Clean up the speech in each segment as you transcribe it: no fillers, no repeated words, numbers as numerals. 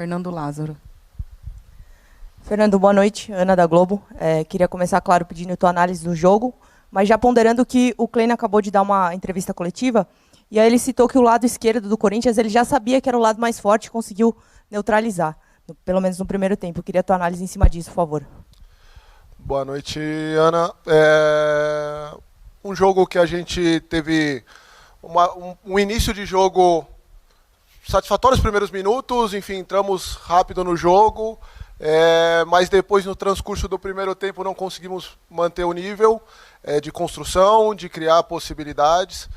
Fernando Lázaro. Fernando, boa noite. Ana da Globo. Queria começar, claro, pedindo a tua análise do jogo, mas já ponderando que o Kleina acabou de dar uma entrevista coletiva, e aí ele citou que o lado esquerdo do Corinthians ele já sabia que era o lado mais forte e conseguiu neutralizar, pelo menos no primeiro tempo. Eu queria a tua análise em cima disso, por favor. Boa noite, Ana. Um jogo que a gente teve um início de jogo satisfatório nos primeiros minutos, enfim, entramos rápido no jogo, mas depois no transcurso do primeiro tempo não conseguimos manter o nível de construção, de criar possibilidades.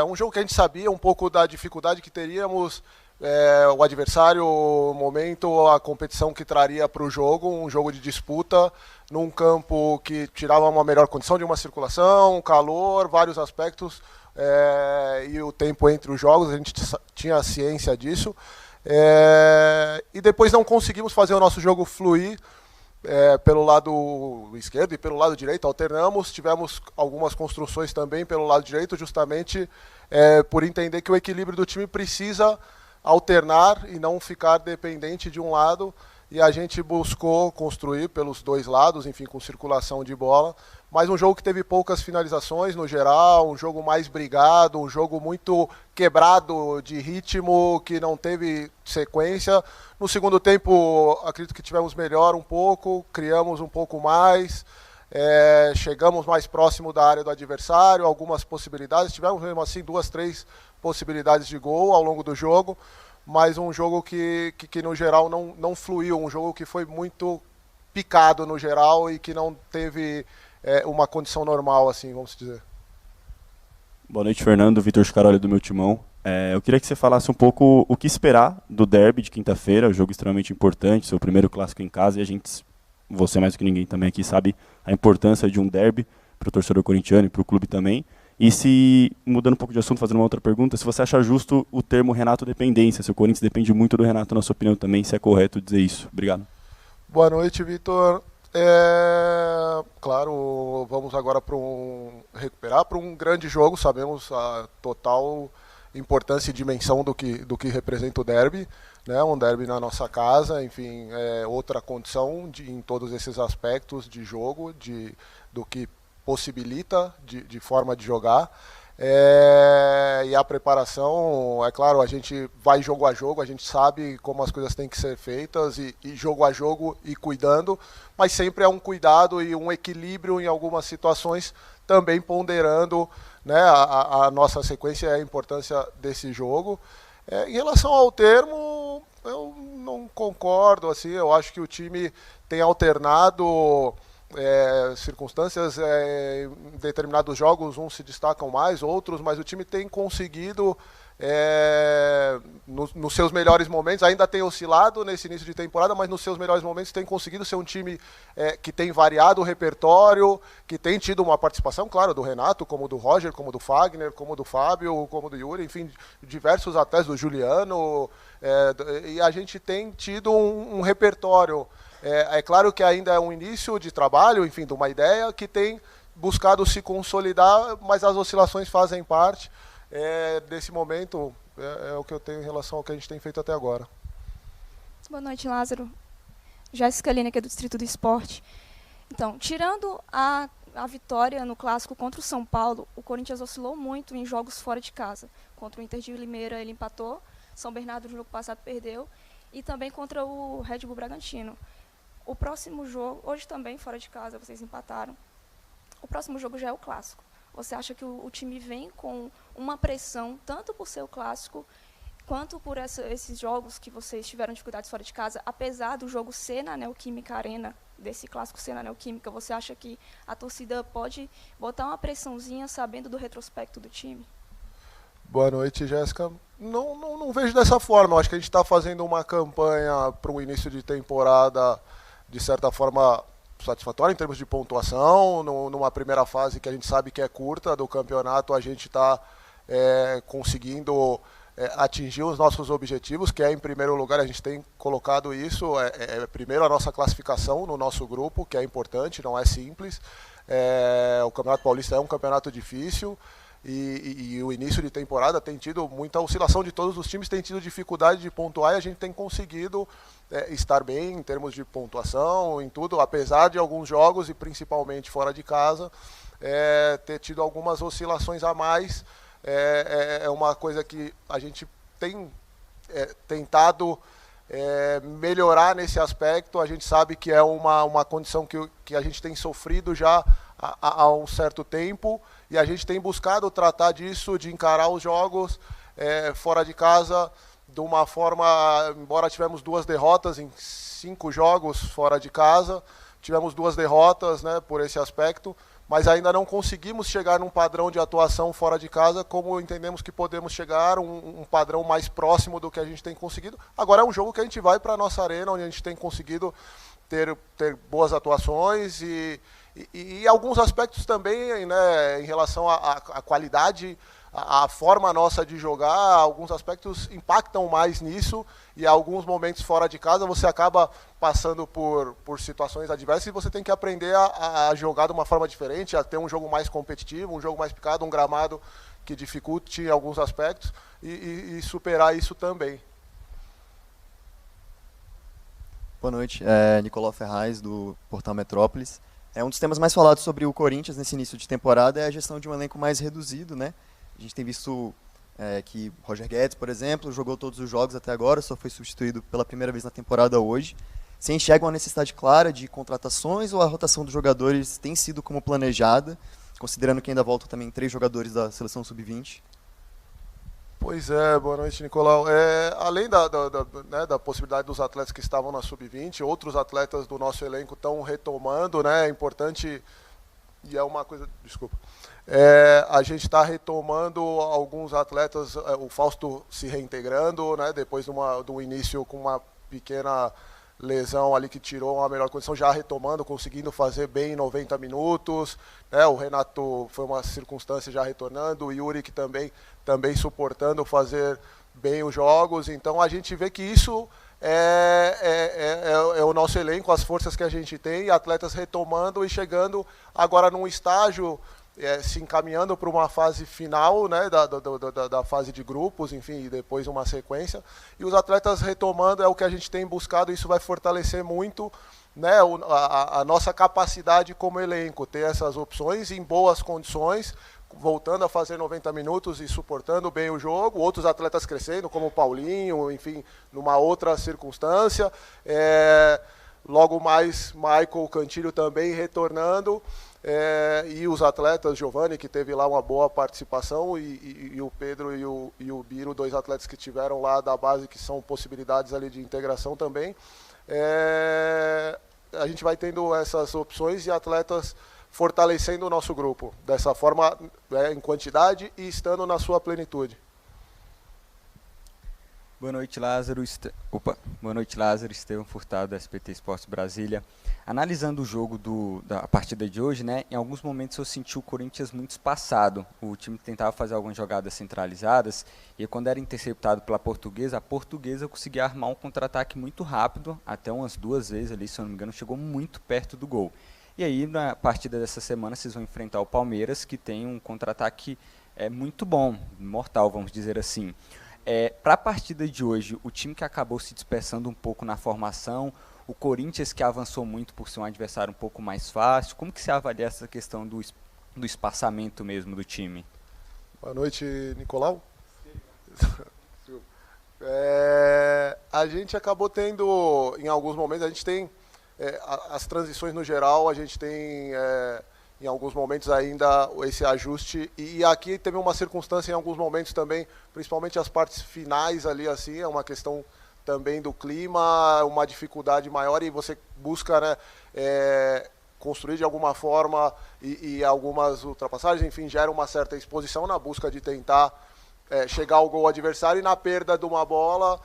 Um jogo que a gente sabia um pouco da dificuldade que teríamos, o adversário, o momento, a competição que traria para o jogo, um jogo de disputa, num campo que tirava uma melhor condição de uma circulação, calor, vários aspectos, e o tempo entre os jogos, a gente tinha ciência disso. E depois não conseguimos fazer o nosso jogo fluir pelo lado esquerdo e pelo lado direito, alternamos, tivemos algumas construções também pelo lado direito, justamente por entender que o equilíbrio do time precisa alternar e não ficar dependente de um lado, e a gente buscou construir pelos dois lados, enfim, com circulação de bola, mas um jogo que teve poucas finalizações no geral, um jogo mais brigado, um jogo muito quebrado de ritmo, que não teve sequência. No segundo tempo, acredito que tivemos melhor um pouco, criamos um pouco mais, chegamos mais próximo da área do adversário, algumas possibilidades, tivemos mesmo assim 2, 3 possibilidades de gol ao longo do jogo, mas um jogo que no geral não fluiu, um jogo que foi muito picado no geral e que não teve uma condição normal, assim, vamos dizer. Boa noite, Fernando. Vitor Scaroli do Meu Timão. Eu queria que você falasse um pouco o que esperar do derby de quinta-feira, um jogo extremamente importante, seu primeiro clássico em casa, e você mais do que ninguém também aqui sabe a importância de um derby para o torcedor corintiano e para o clube também. E se, mudando um pouco de assunto, fazendo uma outra pergunta, se você acha justo o termo Renato dependência, se o Corinthians depende muito do Renato, na sua opinião também, se é correto dizer isso. Obrigado. Boa noite, Vitor. Claro, vamos agora recuperar para um grande jogo, sabemos a total importância e dimensão do que representa o derby, né? Um derby na nossa casa, enfim, outra condição em todos esses aspectos de jogo, do que possibilita de forma de jogar. E a preparação, é claro, a gente vai jogo a jogo, a gente sabe como as coisas têm que ser feitas e jogo a jogo e cuidando, mas sempre é um cuidado e um equilíbrio em algumas situações, também ponderando, né, a nossa sequência e a importância desse jogo. Em relação ao termo, eu não concordo, assim, eu acho que o time tem alternado circunstâncias, em determinados jogos uns se destacam mais, outros, mas o time tem conseguido nos seus melhores momentos, ainda tem oscilado nesse início de temporada, mas nos seus melhores momentos tem conseguido ser um time que tem variado o repertório, que tem tido uma participação, claro, do Renato, como do Roger, como do Fagner, como do Fábio, como do Yuri, enfim, diversos atletas, do Juliano, e a gente tem tido um repertório. É claro que ainda é um início de trabalho, enfim, de uma ideia que tem buscado se consolidar, mas as oscilações fazem parte desse momento, é o que eu tenho em relação ao que a gente tem feito até agora. Boa noite, Lázaro. Jéssica Lina, aqui do Distrito do Esporte. Então, tirando a vitória no clássico contra o São Paulo, o Corinthians oscilou muito em jogos fora de casa. Contra o Inter de Limeira ele empatou, São Bernardo no jogo passado perdeu, e também contra o Red Bull Bragantino. O próximo jogo, hoje também fora de casa, vocês empataram. O próximo jogo já é o clássico. Você acha que o time vem com uma pressão, tanto por ser o clássico, quanto por esses jogos que vocês tiveram dificuldades fora de casa, apesar do jogo ser na Neoquímica Arena, desse clássico ser na Neoquímica, você acha que a torcida pode botar uma pressãozinha sabendo do retrospecto do time? Boa noite, Jéssica. Não vejo dessa forma. Eu acho que a gente está fazendo uma campanha para o início de temporada, de certa forma, satisfatória em termos de pontuação. Numa primeira fase que a gente sabe que é curta do campeonato, a gente está conseguindo atingir os nossos objetivos, que é, em primeiro lugar, a gente tem colocado isso, primeiro a nossa classificação no nosso grupo, que é importante, não é simples. O Campeonato Paulista é um campeonato difícil, e o início de temporada tem tido muita oscilação de todos os times, tem tido dificuldade de pontuar e a gente tem conseguido estar bem em termos de pontuação, em tudo, apesar de alguns jogos e principalmente fora de casa, ter tido algumas oscilações a mais. É uma coisa que a gente tem tentado melhorar nesse aspecto. A gente sabe que é uma condição que a gente tem sofrido já há um certo tempo e a gente tem buscado tratar disso, de encarar os jogos fora de casa de uma forma, embora tivemos 2 derrotas em 5 jogos fora de casa, tivemos 2 derrotas, né, por esse aspecto, mas ainda não conseguimos chegar num padrão de atuação fora de casa como entendemos que podemos chegar, um padrão mais próximo do que a gente tem conseguido. Agora é um jogo que a gente vai para a nossa arena, onde a gente tem conseguido ter boas atuações e alguns aspectos também, né, em relação à qualidade, a forma nossa de jogar, alguns aspectos impactam mais nisso e alguns momentos fora de casa você acaba passando por situações adversas e você tem que aprender a jogar de uma forma diferente, a ter um jogo mais competitivo, um jogo mais picado, um gramado que dificulte em alguns aspectos e superar isso também. Boa noite, Nicolau Ferraz, do Portal Metrópolis. Um dos temas mais falados sobre o Corinthians nesse início de temporada é a gestão de um elenco mais reduzido, né? A gente tem visto que Roger Guedes, por exemplo, jogou todos os jogos até agora, só foi substituído pela primeira vez na temporada hoje. Você enxerga uma necessidade clara de contratações ou a rotação dos jogadores tem sido como planejada, considerando que ainda voltam também 3 jogadores da seleção sub-20? Pois é, boa noite, Nicolau. Além da possibilidade dos atletas que estavam na sub-20, outros atletas do nosso elenco estão retomando, né? É importante, e é uma coisa, desculpa, a gente está retomando alguns atletas, o Fausto se reintegrando, né? Depois do início com uma pequena lesão ali que tirou uma melhor condição, já retomando, conseguindo fazer bem 90 minutos, né? O Renato foi uma circunstância já retornando, o Yuri que também suportando fazer bem os jogos, então a gente vê que isso é o nosso elenco, as forças que a gente tem, atletas retomando e chegando agora num estágio, se encaminhando para uma fase final, né, da fase de grupos, enfim, e depois uma sequência. E os atletas retomando é o que a gente tem buscado, isso vai fortalecer muito, né, a nossa capacidade como elenco, ter essas opções em boas condições, voltando a fazer 90 minutos e suportando bem o jogo, outros atletas crescendo, como o Paulinho, enfim, numa outra circunstância. Logo mais, Michael Cantilho também retornando. E os atletas, Giovanni, que teve lá uma boa participação, e o Pedro e o Biro, 2 atletas que tiveram lá da base, que são possibilidades ali de integração também. A gente vai tendo essas opções e atletas fortalecendo o nosso grupo, dessa forma, em quantidade e estando na sua plenitude. Boa noite, Lázaro. Boa noite, Lázaro. Estevão Furtado, SBT Esportes Brasília. Analisando o jogo da partida de hoje, né, em alguns momentos eu senti o Corinthians muito espaçado. O time tentava fazer algumas jogadas centralizadas e quando era interceptado pela Portuguesa, a Portuguesa conseguia armar um contra-ataque muito rápido, até umas 2 vezes ali, se eu não me engano, chegou muito perto do gol. E aí, na partida dessa semana, vocês vão enfrentar o Palmeiras, que tem um contra-ataque muito bom, mortal, vamos dizer assim. Para a partida de hoje, o time que acabou se dispersando um pouco na formação, o Corinthians que avançou muito por ser um adversário um pouco mais fácil, como que você avalia essa questão do espaçamento mesmo do time? Boa noite, Nicolau. A gente acabou tendo, em alguns momentos, a gente tem as transições no geral, a gente tem em alguns momentos ainda esse ajuste, e aqui teve uma circunstância em alguns momentos também, principalmente as partes finais ali, assim, é uma questão também do clima, uma dificuldade maior, e você busca, né, construir de alguma forma, e algumas ultrapassagens, enfim, gera uma certa exposição na busca de tentar chegar ao gol adversário, e na perda de uma bola,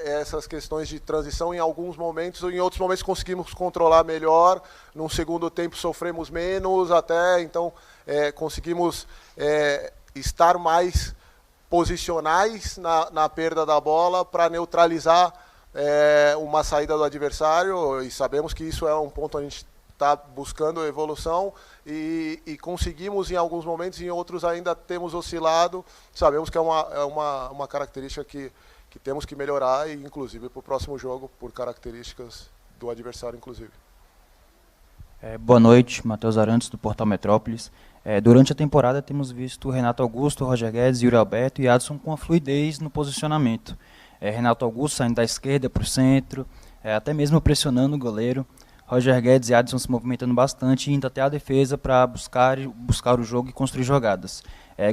essas questões de transição em alguns momentos, em outros momentos conseguimos controlar melhor, num segundo tempo sofremos menos até, então conseguimos estar mais posicionais na perda da bola para neutralizar uma saída do adversário, e sabemos que isso é um ponto onde a gente está buscando evolução, e conseguimos em alguns momentos, em outros ainda temos oscilado. Sabemos que é uma característica que temos que melhorar, e inclusive para o próximo jogo, por características do adversário, inclusive. Boa noite, Matheus Arantes, do Portal Metrópolis. Durante a temporada temos visto Renato Augusto, Roger Guedes, Yuri Alberto e Adson com a fluidez no posicionamento. Renato Augusto saindo da esquerda para o centro, até mesmo pressionando o goleiro. Roger Guedes e Adson se movimentando bastante e indo até a defesa para buscar o jogo e construir jogadas.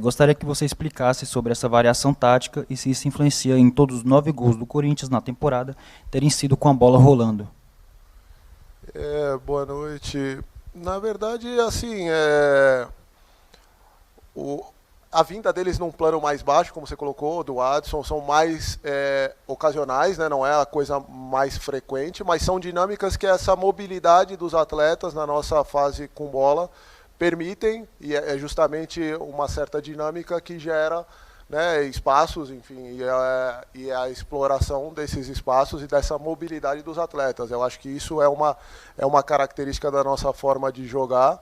Gostaria que você explicasse sobre essa variação tática e se isso influencia em todos os 9 gols do Corinthians na temporada terem sido com a bola rolando. Boa noite. Na verdade, assim, a vinda deles num plano mais baixo, como você colocou, do Adson, são mais ocasionais, né? Não é a coisa mais frequente, mas são dinâmicas que essa mobilidade dos atletas na nossa fase com bola permitem, e é justamente uma certa dinâmica que gera, né, espaços, enfim, e a exploração desses espaços e dessa mobilidade dos atletas. Eu acho que isso é uma característica da nossa forma de jogar.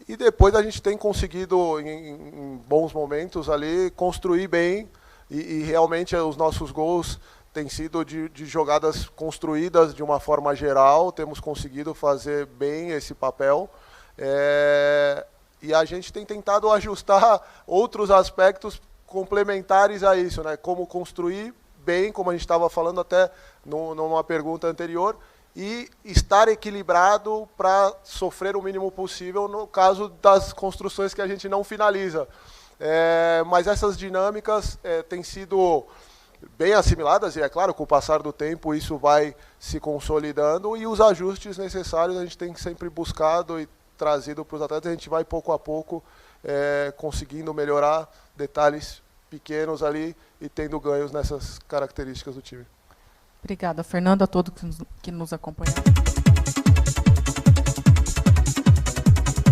E depois a gente tem conseguido, em bons momentos ali, construir bem, e realmente os nossos gols têm sido de jogadas construídas de uma forma geral, temos conseguido fazer bem esse papel. E a gente tem tentado ajustar outros aspectos complementares a isso, né? Como construir bem, como a gente estava falando até numa pergunta anterior, e estar equilibrado para sofrer o mínimo possível no caso das construções que a gente não finaliza. Mas essas dinâmicas têm sido bem assimiladas, e é claro, com o passar do tempo isso vai se consolidando, e os ajustes necessários a gente tem sempre buscado e trazido para os atletas. A gente vai pouco a pouco conseguindo melhorar detalhes pequenos ali e tendo ganhos nessas características do time. Obrigada, Fernando, a todos que nos acompanharam.